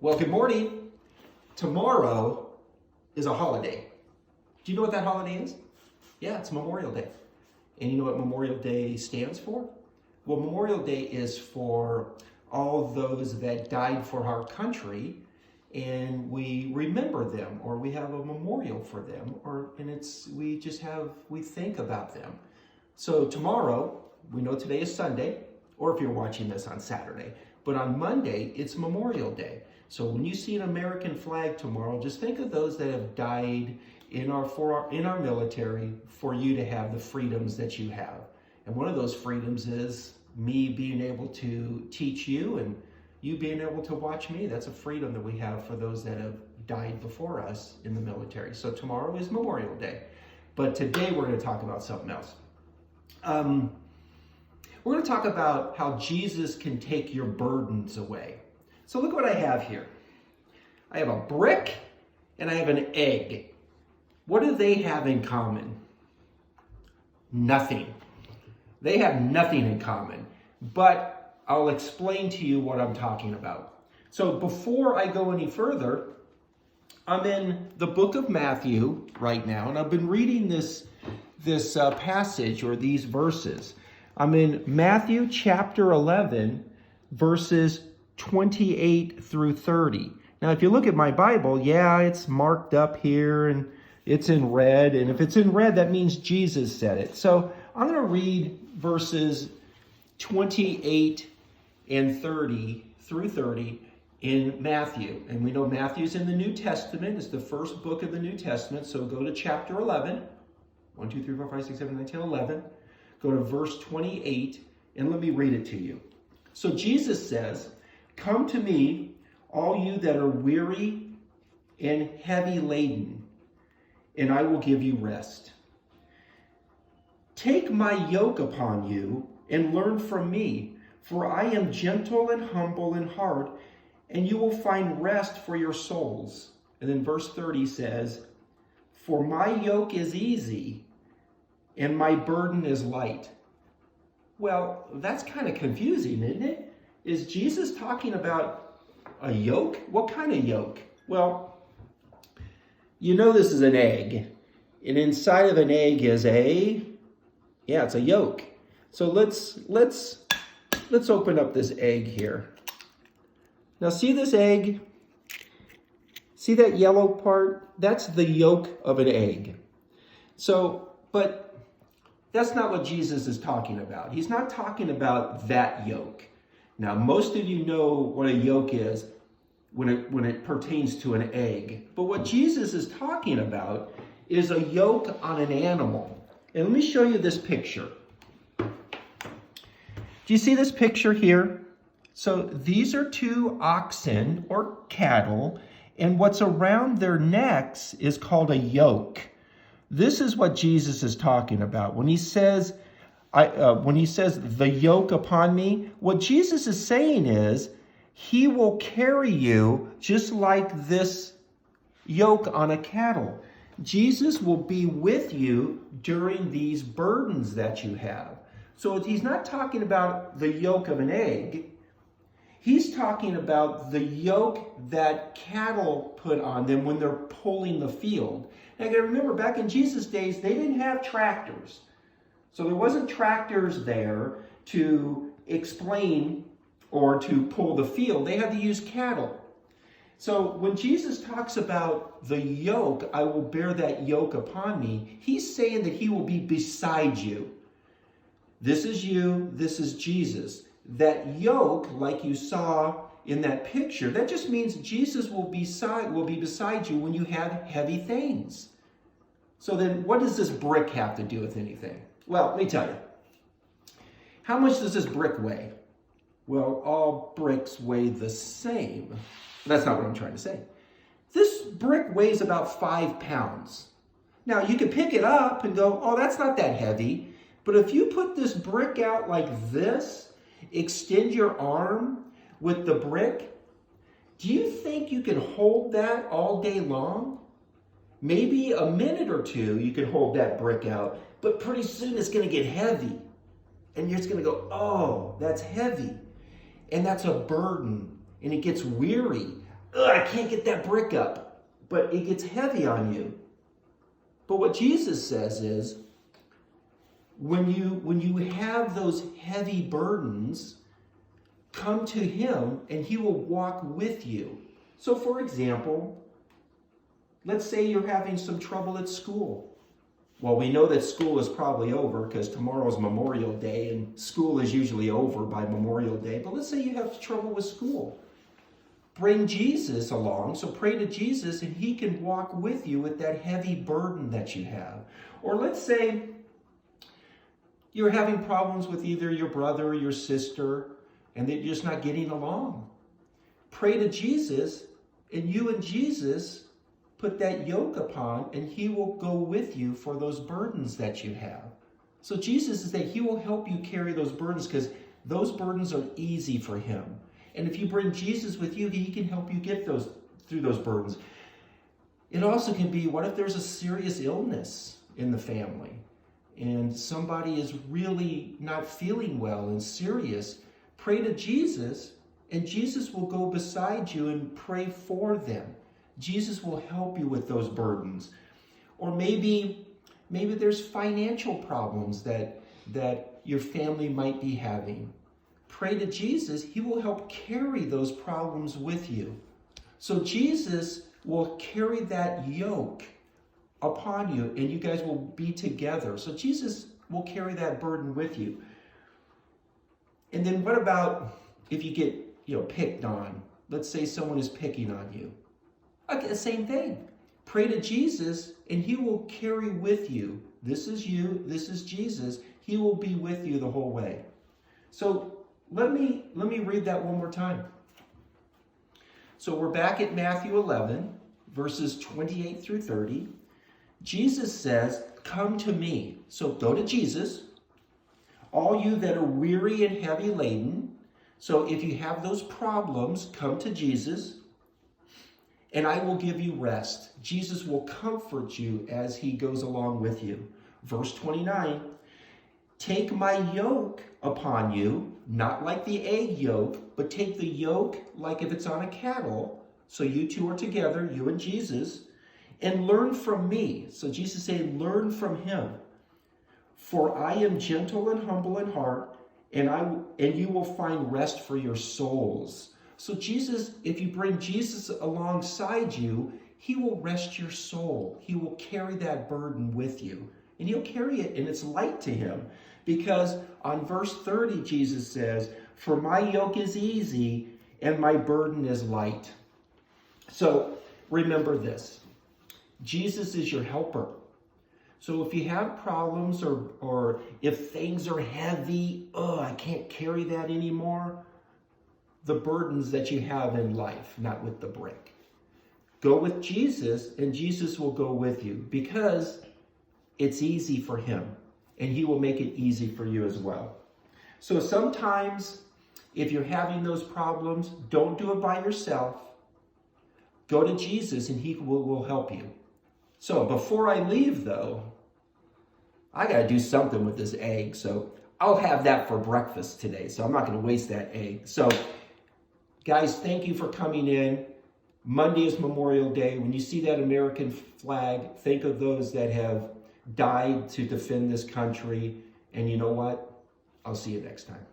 Well, good morning. Tomorrow is a holiday. Do you know what that holiday is? Yeah, it's Memorial Day. And you know what Memorial Day stands for? Well, Memorial Day is for all those that died for our country, and we remember them, or we have a memorial for them, we think about them. So tomorrow, we know today is Sunday, or if you're watching this on Saturday, but on Monday, it's Memorial Day. So when you see an American flag tomorrow, just think of those that have died in our military for you to have the freedoms that you have. And one of those freedoms is me being able to teach you and you being able to watch me. That's a freedom that we have for those that have died before us in the military. So tomorrow is Memorial Day. But today we're going to talk about something else. We're going to talk about how Jesus can take your burdens away. So look what I have here. I have a brick and I have an egg. What do they have in common? Nothing. They have nothing in common. But I'll explain to you what I'm talking about. So before I go any further, I'm in the book of Matthew right now, and I've been reading this passage or these verses. I'm in Matthew chapter 11, verses 28 through 30. Now, if you look at my Bible, yeah, it's marked up here and it's in red. And if it's in red, that means Jesus said it. So I'm going to read verses 28 and 30 through 30 in Matthew. And we know Matthew's in the New Testament. It's the first book of the New Testament. So go to chapter 11. 1, 2, 3, 4, 5, 6, 7, 9, 10, 11. Go to verse 28 and let me read it to you. So Jesus says, "Come to me, all you that are weary and heavy laden, and I will give you rest. Take my yoke upon you and learn from me, for I am gentle and humble in heart, and you will find rest for your souls." And then verse 30 says, "For my yoke is easy and my burden is light." Well, that's kind of confusing, isn't it? Is Jesus talking about a yoke? What kind of yoke? Well, you know this is an egg. And inside of an egg is it's a yolk. So let's open up this egg here. Now see this egg? See that yellow part? That's the yolk of an egg. But that's not what Jesus is talking about. He's not talking about that yolk. Now, most of you know what a yolk is when it pertains to an egg. But what Jesus is talking about is a yolk on an animal. And let me show you this picture. Do you see this picture here? So these are two oxen or cattle, and what's around their necks is called a yoke. This is what Jesus is talking about. When he says the yoke upon me, what Jesus is saying is he will carry you just like this yoke on a cattle. Jesus will be with you during these burdens that you have. So he's not talking about the yolk of an egg. He's talking about the yoke that cattle put on them when they're pulling the field. Now, you got to remember, back in Jesus' days, they didn't have tractors. So there wasn't tractors there to explain or to pull the field. They had to use cattle. So when Jesus talks about the yoke, I will bear that yoke upon me, he's saying that he will be beside you. This is you, this is Jesus. That yoke, like you saw in that picture, that just means Jesus will be beside you when you have heavy things. So then what does this brick have to do with anything? Well, let me tell you. How much does this brick weigh? Well, all bricks weigh the same. That's not what I'm trying to say. This brick weighs about 5 pounds. Now, you can pick it up and go, oh, that's not that heavy. But if you put this brick out like this, extend your arm with the brick, do you think you can hold that all day long? Maybe a minute or two you can hold that brick out, but pretty soon it's going to get heavy. And you're just going to go, oh, that's heavy. And that's a burden. And it gets weary. I can't get that brick up. But it gets heavy on you. But what Jesus says is, when you have those heavy burdens, come to him and he will walk with you. So for example, let's say you're having some trouble at school. Well, we know that school is probably over because tomorrow's Memorial Day and school is usually over by Memorial Day. But let's say you have trouble with school. Bring Jesus along. So pray to Jesus and he can walk with you with that heavy burden that you have. Or let's say you're having problems with either your brother or your sister and they're just not getting along. Pray to Jesus and you and Jesus put that yoke upon and he will go with you for those burdens that you have. So Jesus is that he will help you carry those burdens because those burdens are easy for him. And if you bring Jesus with you, he can help you get through those burdens. It also can be, what if there's a serious illness in the family and somebody is really not feeling well and serious? Pray to Jesus and Jesus will go beside you and pray for them. Jesus will help you with those burdens. Or maybe there's financial problems that your family might be having. Pray to Jesus. He will help carry those problems with you. So Jesus will carry that yoke upon you and you guys will be together. So Jesus will carry that burden with you. And then what about if you get, picked on? Let's say someone is picking on you. Okay, the same thing. Pray to Jesus and he will carry with you. This is you, this is Jesus. He will be with you the whole way. So let me read that one more time. So we're back at Matthew 11, verses 28 through 30. Jesus says, come to me. So go to Jesus. All you that are weary and heavy laden. So if you have those problems, come to Jesus. And I will give you rest. Jesus will comfort you as he goes along with you. Verse 29, take my yoke upon you, not like the egg yoke, but take the yoke like if it's on a cattle. So you two are together, you and Jesus, and learn from me. So Jesus said, learn from him. For I am gentle and humble in heart, and you will find rest for your souls. So Jesus, if you bring Jesus alongside you, he will rest your soul. He will carry that burden with you. And he'll carry it, and it's light to him. Because on verse 30, Jesus says, for my yoke is easy, and my burden is light. So remember this. Jesus is your helper. So if you have problems or if things are heavy, I can't carry that anymore, the burdens that you have in life, not with the brick. Go with Jesus and Jesus will go with you because it's easy for him and he will make it easy for you as well. So sometimes if you're having those problems, don't do it by yourself. Go to Jesus and he will help you. So before I leave though, I got to do something with this egg. So I'll have that for breakfast today. So I'm not going to waste that egg. So guys, thank you for coming in. Monday is Memorial Day. When you see that American flag, think of those that have died to defend this country. And you know what? I'll see you next time.